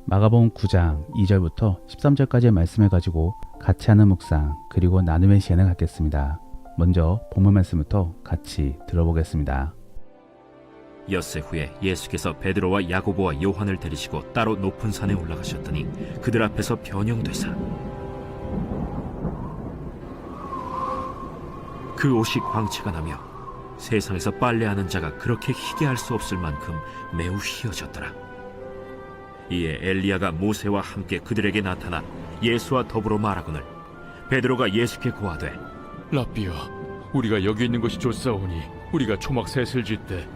마가복음 9장 2절부터 13절까지의 말씀을 가지고 같이 하는 묵상 그리고 나눔의 시간을 갖겠습니다. 먼저 본문 말씀부터 같이 들어보겠습니다. 엿새 후에 예수께서 베드로와 야고보와 요한을 데리시고 따로 높은 산에 올라가셨더니 그들 앞에서 변형되사 그 옷이 광채가 나며 세상에서 빨래하는 자가 그렇게 희게 할 수 없을 만큼 매우 희어졌더라. 이에 엘리야가 모세와 함께 그들에게 나타나 예수와 더불어 말하거늘 베드로가 예수께 고하되 랍비여, 우리가 여기 있는 것이 좋사오니 우리가 초막 셋을 짓되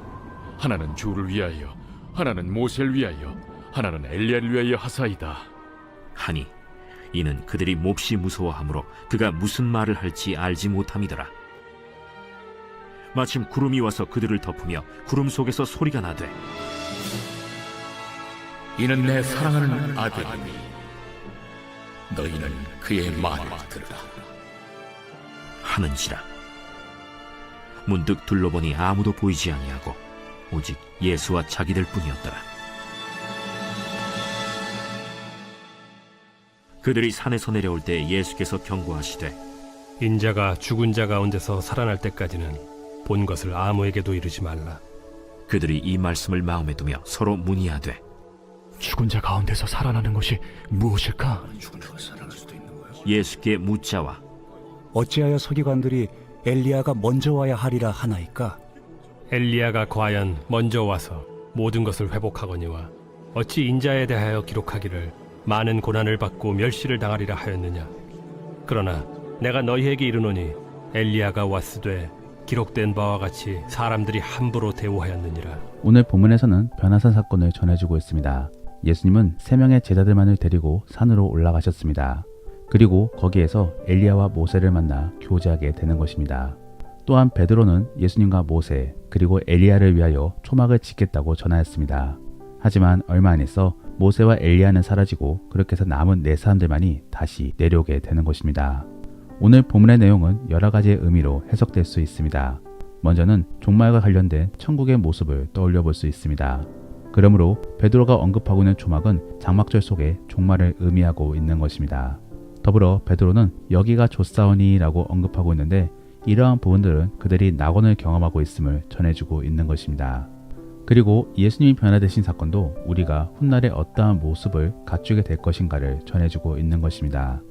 하나는 주를 위하여, 하나는 모세를 위하여, 하나는 엘리야를 위하여 하사이다 하니 이는 그들이 몹시 무서워하므로 그가 무슨 말을 할지 알지 못함이더라. 마침 구름이 와서 그들을 덮으며 구름 속에서 소리가 나되 이는 내 사랑하는 아들이니 너희는 그의 말을 들으라 하는지라. 문득 둘러보니 아무도 보이지 아니하고 오직 예수와 자기들 뿐이었더라. 그들이 산에서 내려올 때 예수께서 경고하시되 인자가 죽은 자 가운데서 살아날 때까지는 본 것을 아무에게도 이르지 말라. 그들이 이 말씀을 마음에 두며 서로 문의하되 죽은 자 가운데서 살아나는 것이 무엇일까? 예수께 묻자와 어찌하여 서기관들이 엘리야가 먼저 와야 하리라 하나이까? 엘리야가 과연 먼저 와서 모든 것을 회복하거니와 어찌 인자에 대하여 기록하기를 많은 고난을 받고 멸시를 당하리라 하였느냐. 그러나 내가 너희에게 이르노니 엘리야가 왔으되 기록된 바와 같이 사람들이 함부로 대우하였느니라. 오늘 본문에서는 변화산 사건을 전해주고 있습니다. 예수님은 3명의 제자들만을 데리고 산으로 올라가셨습니다. 그리고 거기에서 엘리야와 모세를 만나 교제하게 되는 것입니다. 또한 베드로는 예수님과 모세 그리고 엘리야를 위하여 초막을 짓겠다고 전하였습니다. 하지만 얼마 안 있어 모세와 엘리야는 사라지고 그렇게 해서 남은 4사람들만이 다시 내려오게 되는 것입니다. 오늘 본문의 내용은 여러 가지의 의미로 해석될 수 있습니다. 먼저는 종말과 관련된 천국의 모습을 떠올려 볼 수 있습니다. 그러므로 베드로가 언급하고 있는 초막은 장막절 속에 종말을 의미하고 있는 것입니다. 더불어 베드로는 여기가 좋사오니 라고 언급하고 있는데 이러한 부분들은 그들이 낙원을 경험하고 있음을 전해주고 있는 것입니다. 그리고 예수님이 변화되신 사건도 우리가 훗날에 어떠한 모습을 갖추게 될 것인가를 전해주고 있는 것입니다.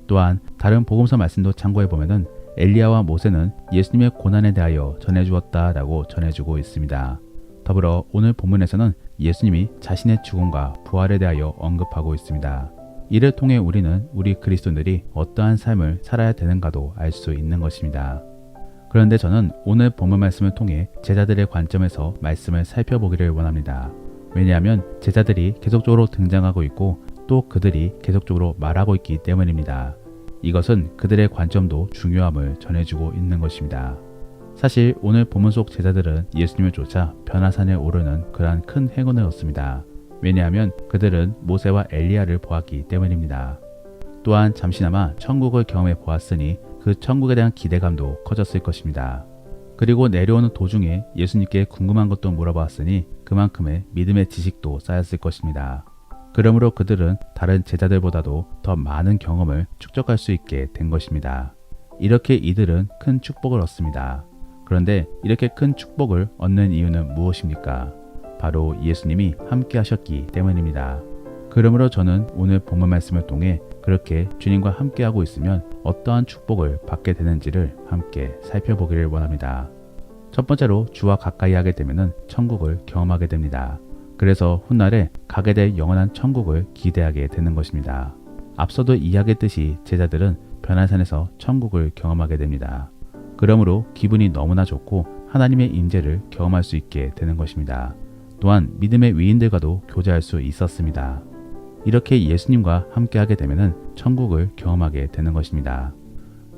또한 다른 복음서 말씀도 참고해보면 엘리야와 모세는 예수님의 고난에 대하여 전해주었다라고 전해주고 있습니다. 더불어 오늘 본문에서는 예수님이 자신의 죽음과 부활에 대하여 언급하고 있습니다. 이를 통해 우리는 우리 그리스도인들이 어떠한 삶을 살아야 되는가도 알 수 있는 것입니다. 그런데 저는 오늘 본문 말씀을 통해 제자들의 관점에서 말씀을 살펴보기를 원합니다. 왜냐하면 제자들이 계속적으로 등장하고 있고 또 그들이 계속적으로 말하고 있기 때문입니다. 이것은 그들의 관점도 중요함을 전해주고 있는 것입니다. 사실 오늘 본문 속 제자들은 예수님을 쫓아 변화산에 오르는 그러한 큰 행운을 얻습니다. 왜냐하면 그들은 모세와 엘리야를 보았기 때문입니다. 또한 잠시나마 천국을 경험해 보았으니 그 천국에 대한 기대감도 커졌을 것입니다. 그리고 내려오는 도중에 예수님께 궁금한 것도 물어보았으니 그만큼의 믿음의 지식도 쌓였을 것입니다. 그러므로 그들은 다른 제자들보다도 더 많은 경험을 축적할 수 있게 된 것입니다. 이렇게 이들은 큰 축복을 얻습니다. 그런데 이렇게 큰 축복을 얻는 이유는 무엇입니까? 바로 예수님이 함께 하셨기 때문입니다. 그러므로 저는 오늘 본문 말씀을 통해 그렇게 주님과 함께하고 있으면 어떠한 축복을 받게 되는지를 함께 살펴보기를 원합니다. 첫 번째로 주와 가까이 하게 되면 천국을 경험하게 됩니다. 그래서 훗날에 가게 될 영원한 천국을 기대하게 되는 것입니다. 앞서도 이야기했듯이 제자들은 변화산에서 천국을 경험하게 됩니다. 그러므로 기분이 너무나 좋고 하나님의 임재를 경험할 수 있게 되는 것입니다. 또한 믿음의 위인들과도 교제할 수 있었습니다. 이렇게 예수님과 함께하게 되면 천국을 경험하게 되는 것입니다.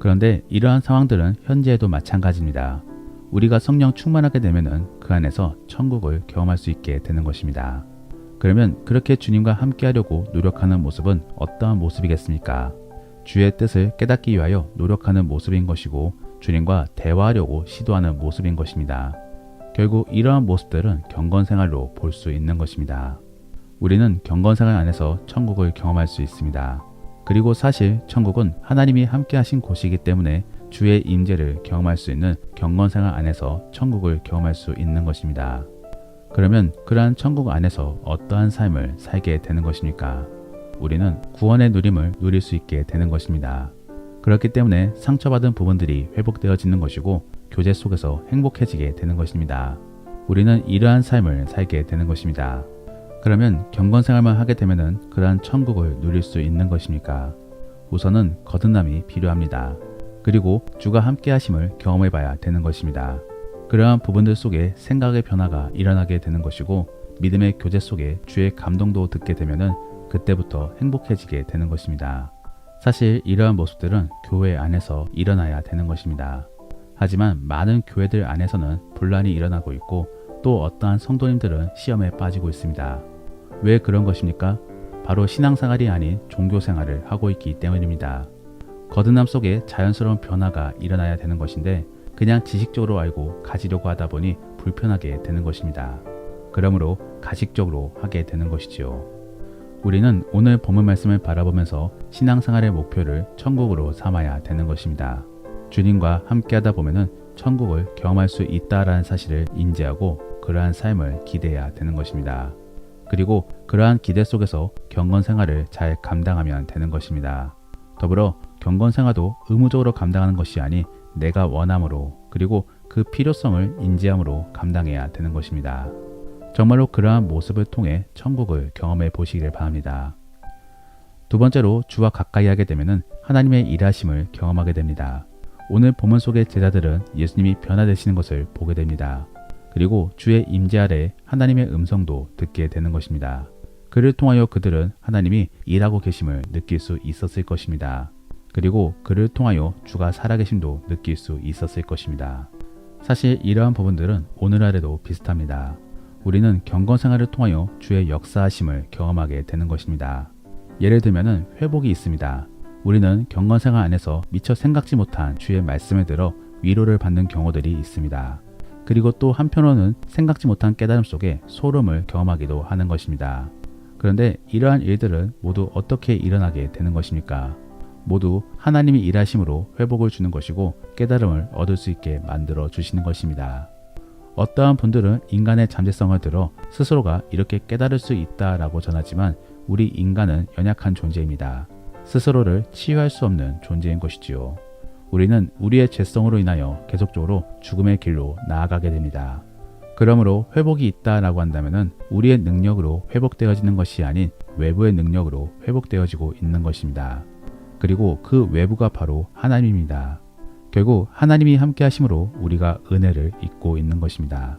그런데 이러한 상황들은 현재에도 마찬가지입니다. 우리가 성령 충만하게 되면 그 안에서 천국을 경험할 수 있게 되는 것입니다. 그러면 그렇게 주님과 함께하려고 노력하는 모습은 어떠한 모습이겠습니까? 주의 뜻을 깨닫기 위하여 노력하는 모습인 것이고 주님과 대화하려고 시도하는 모습인 것입니다. 결국 이러한 모습들은 경건생활로 볼 수 있는 것입니다. 우리는 경건생활 안에서 천국을 경험할 수 있습니다. 그리고 사실 천국은 하나님이 함께 하신 곳이기 때문에 주의 임재를 경험할 수 있는 경건생활 안에서 천국을 경험할 수 있는 것입니다. 그러면 그러한 천국 안에서 어떠한 삶을 살게 되는 것입니까? 우리는 구원의 누림을 누릴 수 있게 되는 것입니다. 그렇기 때문에 상처받은 부분들이 회복되어지는 것이고 교제 속에서 행복해지게 되는 것입니다. 우리는 이러한 삶을 살게 되는 것입니다. 그러면 경건생활만 하게 되면 그러한 천국을 누릴 수 있는 것입니까? 우선은 거듭남이 필요합니다. 그리고 주가 함께 하심을 경험해 봐야 되는 것입니다. 그러한 부분들 속에 생각의 변화가 일어나게 되는 것이고 믿음의 교제 속에 주의 감동도 듣게 되면 그때부터 행복해지게 되는 것입니다. 사실 이러한 모습들은 교회 안에서 일어나야 되는 것입니다. 하지만 많은 교회들 안에서는 분란이 일어나고 있고 또 어떠한 성도님들은 시험에 빠지고 있습니다. 왜 그런 것입니까? 바로 신앙생활이 아닌 종교생활을 하고 있기 때문입니다. 거듭남 속에 자연스러운 변화가 일어나야 되는 것인데 그냥 지식적으로 알고 가지려고 하다 보니 불편하게 되는 것입니다. 그러므로 가식적으로 하게 되는 것이지요. 우리는 오늘 본문 말씀을 바라보면서 신앙생활의 목표를 천국으로 삼아야 되는 것입니다. 주님과 함께하다 보면은 천국을 경험할 수 있다라는 사실을 인지하고 그러한 삶을 기대해야 되는 것입니다. 그리고 그러한 기대 속에서 경건생활을 잘 감당하면 되는 것입니다. 더불어 경건생활도 의무적으로 감당하는 것이 아닌 내가 원함으로 그리고 그 필요성을 인지함으로 감당해야 되는 것입니다. 정말로 그러한 모습을 통해 천국을 경험해 보시기를 바랍니다. 두 번째로 주와 가까이 하게 되면 하나님의 일하심을 경험하게 됩니다. 오늘 본문 속의 제자들은 예수님이 변화되시는 것을 보게 됩니다. 그리고 주의 임재 아래 하나님의 음성도 듣게 되는 것입니다. 그를 통하여 그들은 하나님이 일하고 계심을 느낄 수 있었을 것입니다. 그리고 그를 통하여 주가 살아계심도 느낄 수 있었을 것입니다. 사실 이러한 부분들은 오늘날에도 비슷합니다. 우리는 경건생활을 통하여 주의 역사하심을 경험하게 되는 것입니다. 예를 들면 회복이 있습니다. 우리는 경건생활 안에서 미처 생각지 못한 주의 말씀을 들어 위로를 받는 경우들이 있습니다. 그리고 또 한편으로는 생각지 못한 깨달음 속에 소름을 경험하기도 하는 것입니다. 그런데 이러한 일들은 모두 어떻게 일어나게 되는 것입니까? 모두 하나님이 일하심으로 회복을 주는 것이고 깨달음을 얻을 수 있게 만들어 주시는 것입니다. 어떠한 분들은 인간의 잠재성을 들어 스스로가 이렇게 깨달을 수 있다라고 전하지만 우리 인간은 연약한 존재입니다. 스스로를 치유할 수 없는 존재인 것이지요. 우리는 우리의 죄성으로 인하여 계속적으로 죽음의 길로 나아가게 됩니다. 그러므로 회복이 있다라고 한다면 우리의 능력으로 회복되어지는 것이 아닌 외부의 능력으로 회복되어지고 있는 것입니다. 그리고 그 외부가 바로 하나님입니다. 결국 하나님이 함께 하심으로 우리가 은혜를 입고 있는 것입니다.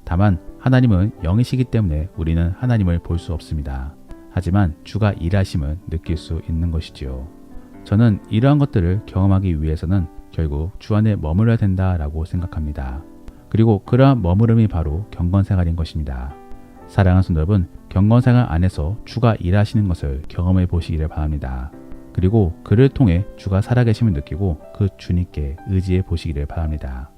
다만 하나님은 영이시기 때문에 우리는 하나님을 볼 수 없습니다. 하지만 주가 일하심을 느낄 수 있는 것이지요. 저는 이러한 것들을 경험하기 위해서는 결국 주 안에 머물러야 된다라고 생각합니다. 그리고 그러한 머무름이 바로 경건생활인 것입니다. 사랑하는 성도 여러분, 경건생활 안에서 주가 일하시는 것을 경험해 보시기를 바랍니다. 그리고 그를 통해 주가 살아계심을 느끼고 그 주님께 의지해 보시기를 바랍니다.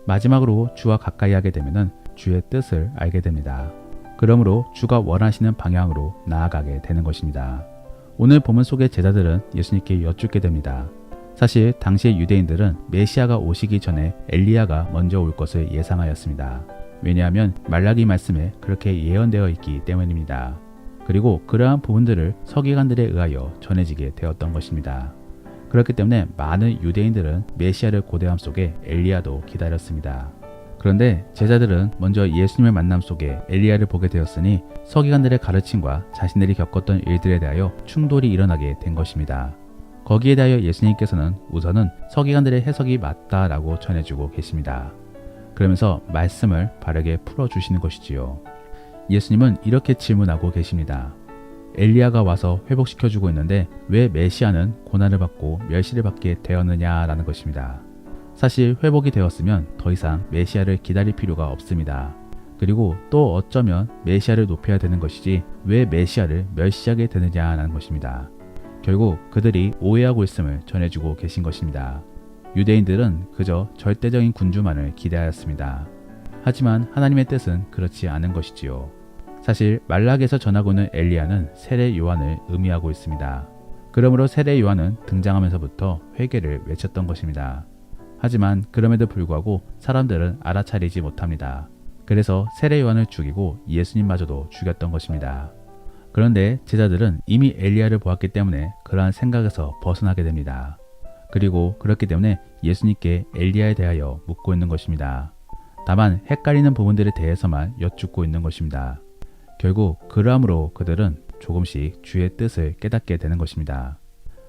마지막으로 주와 가까이 하게 되면 주의 뜻을 알게 됩니다. 그러므로 주가 원하시는 방향으로 나아가게 되는 것입니다. 오늘 본문 속의 제자들은 예수님께 여쭙게 됩니다. 사실 당시의 유대인들은 메시아가 오시기 전에 엘리야가 먼저 올 것을 예상하였습니다. 왜냐하면 말라기 말씀에 그렇게 예언되어 있기 때문입니다. 그리고 그러한 부분들을 서기관들에 의하여 전해지게 되었던 것입니다. 그렇기 때문에 많은 유대인들은 메시아를 고대함 속에 엘리야도 기다렸습니다. 그런데 제자들은 먼저 예수님의 만남 속에 엘리야를 보게 되었으니 서기관들의 가르침과 자신들이 겪었던 일들에 대하여 충돌이 일어나게 된 것입니다. 거기에 대하여 예수님께서는 우선은 서기관들의 해석이 맞다라고 전해주고 계십니다. 그러면서 말씀을 바르게 풀어주시는 것이지요. 예수님은 이렇게 질문하고 계십니다. 엘리야가 와서 회복시켜주고 있는데 왜 메시아는 고난을 받고 멸시를 받게 되었느냐라는 것입니다. 사실 회복이 되었으면 더 이상 메시아를 기다릴 필요가 없습니다. 그리고 또 어쩌면 메시아를 높여야 되는 것이지 왜 메시아를 멸시하게 되느냐라는 것입니다. 결국 그들이 오해하고 있음을 전해주고 계신 것입니다. 유대인들은 그저 절대적인 군주만을 기대하였습니다. 하지만 하나님의 뜻은 그렇지 않은 것이지요. 사실 말락에서 전하고 있는 엘리야는 세례 요한을 의미하고 있습니다. 그러므로 세례 요한은 등장하면서부터 회개를 외쳤던 것입니다. 하지만 그럼에도 불구하고 사람들은 알아차리지 못합니다. 그래서 세례 요한을 죽이고 예수님마저도 죽였던 것입니다. 그런데 제자들은 이미 엘리야를 보았기 때문에 그러한 생각에서 벗어나게 됩니다. 그리고 그렇기 때문에 예수님께 엘리야에 대하여 묻고 있는 것입니다. 다만 헷갈리는 부분들에 대해서만 여쭙고 있는 것입니다. 결국 그러함으로 그들은 조금씩 주의 뜻을 깨닫게 되는 것입니다.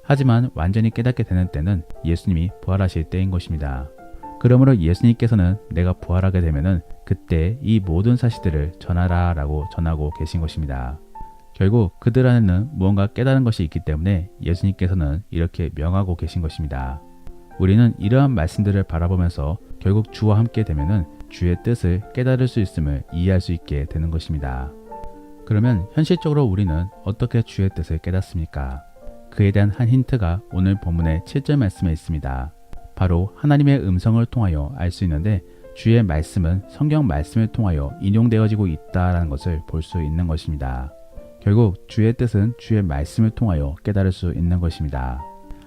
하지만 완전히 깨닫게 되는 때는 예수님이 부활하실 때인 것입니다. 그러므로 예수님께서는 내가 부활하게 되면은 그때 이 모든 사실들을 전하라 라고 전하고 계신 것입니다. 결국 그들 안에는 무언가 깨달은 것이 있기 때문에 예수님께서는 이렇게 명하고 계신 것입니다. 우리는 이러한 말씀들을 바라보면서 결국 주와 함께 되면은 주의 뜻을 깨달을 수 있음을 이해할 수 있게 되는 것입니다. 그러면 현실적으로 우리는 어떻게 주의 뜻을 깨닫습니까? 그에 대한 한 힌트가 오늘 본문의 7절 말씀에 있습니다. 바로 하나님의 음성을 통하여 알 수 있는데 주의 말씀은 성경 말씀을 통하여 인용되어지고 있다는 것을 볼 수 있는 것입니다. 결국 주의 뜻은 주의 말씀을 통하여 깨달을 수 있는 것입니다.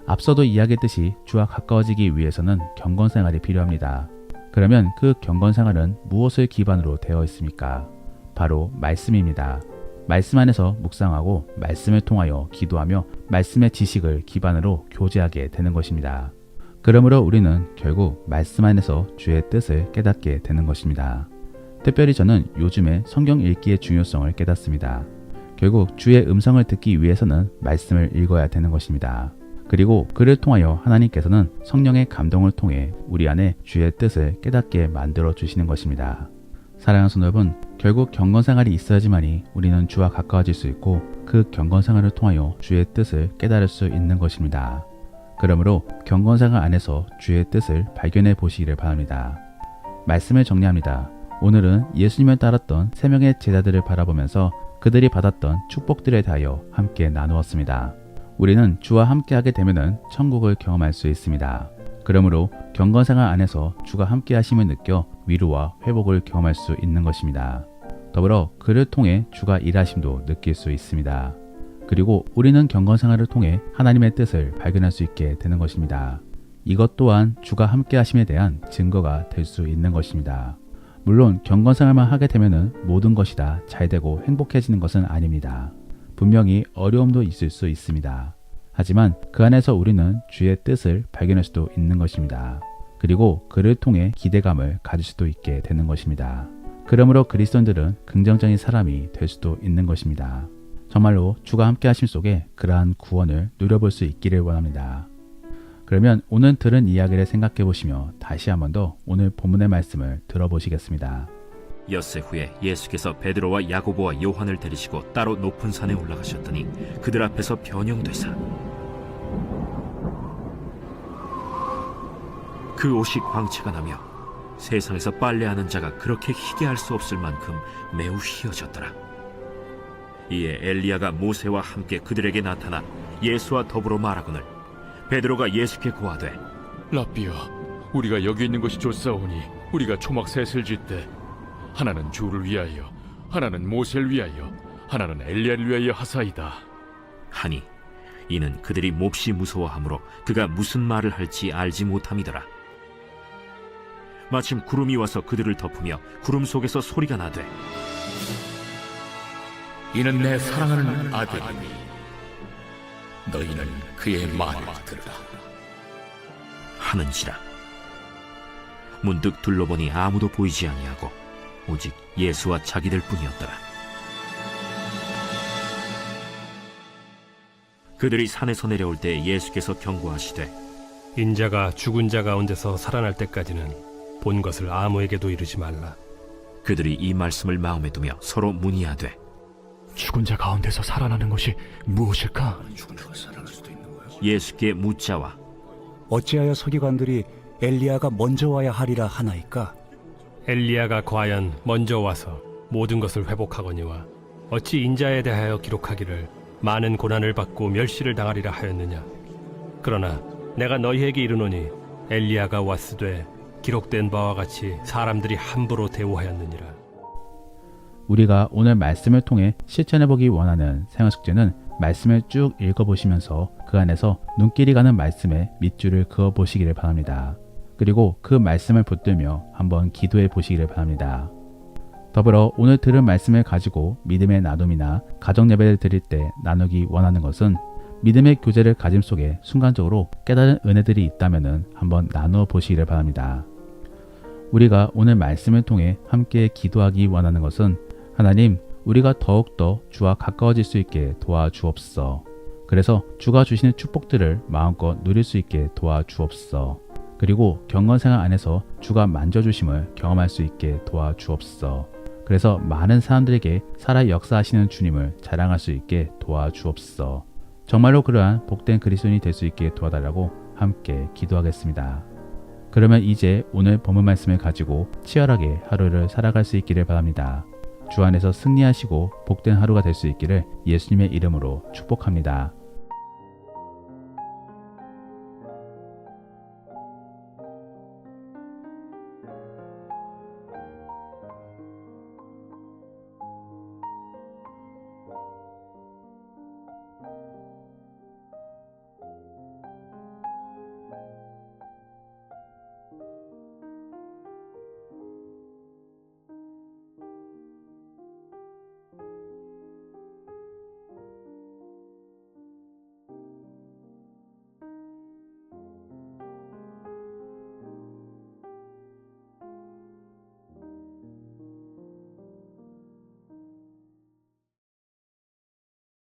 앞서도 이야기했듯이 주와 가까워지기 위해서는 경건생활이 필요합니다. 그러면 그 경건생활은 무엇을 기반으로 되어 있습니까? 바로 말씀입니다. 말씀 안에서 묵상하고 말씀을 통하여 기도하며 말씀의 지식을 기반으로 교제하게 되는 것입니다. 그러므로 우리는 결국 말씀 안에서 주의 뜻을 깨닫게 되는 것입니다. 특별히 저는 요즘에 성경 읽기의 중요성을 깨닫습니다. 결국 주의 음성을 듣기 위해서는 말씀을 읽어야 되는 것입니다. 그리고 그를 통하여 하나님께서는 성령의 감동을 통해 우리 안에 주의 뜻을 깨닫게 만들어 주시는 것입니다. 사랑하는 성도 여러분, 결국 경건생활이 있어야지만이 우리는 주와 가까워질 수 있고 그 경건생활을 통하여 주의 뜻을 깨달을 수 있는 것입니다. 그러므로 경건생활 안에서 주의 뜻을 발견해 보시기를 바랍니다. 말씀을 정리합니다. 오늘은 예수님을 따랐던 3명의 제자들을 바라보면서 그들이 받았던 축복들에 대하여 함께 나누었습니다. 우리는 주와 함께하게 되면 천국을 경험할 수 있습니다. 그러므로 경건생활 안에서 주가 함께 하심을 느껴 위로와 회복을 경험할 수 있는 것입니다. 더불어 그를 통해 주가 일하심도 느낄 수 있습니다. 그리고 우리는 경건생활을 통해 하나님의 뜻을 발견할 수 있게 되는 것입니다. 이것 또한 주가 함께 하심에 대한 증거가 될 수 있는 것입니다. 물론 경건생활만 하게 되면 모든 것이 다 잘되고 행복해지는 것은 아닙니다. 분명히 어려움도 있을 수 있습니다. 하지만 그 안에서 우리는 주의 뜻을 발견할 수도 있는 것입니다. 그리고 그를 통해 기대감을 가질 수도 있게 되는 것입니다. 그러므로 그리스도인들은 긍정적인 사람이 될 수도 있는 것입니다. 정말로 주가 함께 하심 속에 그러한 구원을 누려볼 수 있기를 원합니다. 그러면 오늘 들은 이야기를 생각해 보시며 다시 한 번 더 오늘 본문의 말씀을 들어보시겠습니다. 엿새 후에 예수께서 베드로와 야고보와 요한을 데리시고 따로 높은 산에 올라가셨더니 그들 앞에서 변형되사 그 옷이 광채가 나며 세상에서 빨래하는 자가 그렇게 희게 할 수 없을 만큼 매우 희어졌더라. 이에 엘리야가 모세와 함께 그들에게 나타나 예수와 더불어 말하거늘 베드로가 예수께 고하되 라삐여, 우리가 여기 있는 것이 좋사오니 우리가 초막 셋을 짓되 하나는 주를 위하여, 하나는 모세를 위하여, 하나는 엘리야를 위하여 하사이다. 하니 이는 그들이 몹시 무서워하므로 그가 무슨 말을 할지 알지 못함이더라. 마침 구름이 와서 그들을 덮으며 구름 속에서 소리가 나되 이는 내 사랑하는 아들이니 너희는 그의 말을 들으라 하는지라. 문득 둘러보니 아무도 보이지 아니하고 오직 예수와 자기들 뿐이었더라. 그들이 산에서 내려올 때 예수께서 경고하시되 인자가 죽은 자 가운데서 살아날 때까지는 본 것을 아무에게도 이르지 말라. 그들이 이 말씀을 마음에 두며 서로 문의하되 죽은 자 가운데서 살아나는 것이 무엇일까? 예수께 묻자와 어찌하여 서기관들이 엘리야가 먼저 와야 하리라 하나이까? 엘리야가 과연 먼저 와서 모든 것을 회복하거니와 어찌 인자에 대하여 기록하기를 많은 고난을 받고 멸시를 당하리라 하였느냐. 그러나 내가 너희에게 이르노니 엘리야가 왔으되 기록된 바와 같이 사람들이 함부로 대우하였느니라. 우리가 오늘 말씀을 통해 실천해보기 원하는 생활숙제는 말씀을 쭉 읽어보시면서 그 안에서 눈길이 가는 말씀에 밑줄을 그어보시기를 바랍니다. 그리고 그 말씀을 붙들며 한번 기도해 보시기를 바랍니다. 더불어 오늘 들은 말씀을 가지고 믿음의 나눔이나 가정 예배를 드릴 때 나누기 원하는 것은 믿음의 교제를 가짐 속에 순간적으로 깨달은 은혜들이 있다면 한번 나누어 보시기를 바랍니다. 우리가 오늘 말씀을 통해 함께 기도하기 원하는 것은 하나님, 우리가 더욱더 주와 가까워질 수 있게 도와주옵소서. 그래서 주가 주시는 축복들을 마음껏 누릴 수 있게 도와주옵소서. 그리고 경건생활 안에서 주가 만져주심을 경험할 수 있게 도와주옵소서. 그래서 많은 사람들에게 살아 역사하시는 주님을 자랑할 수 있게 도와주옵소서. 정말로 그러한 복된 그리스도인이 될 수 있게 도와달라고 함께 기도하겠습니다. 그러면 이제 오늘 본문 말씀을 가지고 치열하게 하루를 살아갈 수 있기를 바랍니다. 주 안에서 승리하시고 복된 하루가 될 수 있기를 예수님의 이름으로 축복합니다.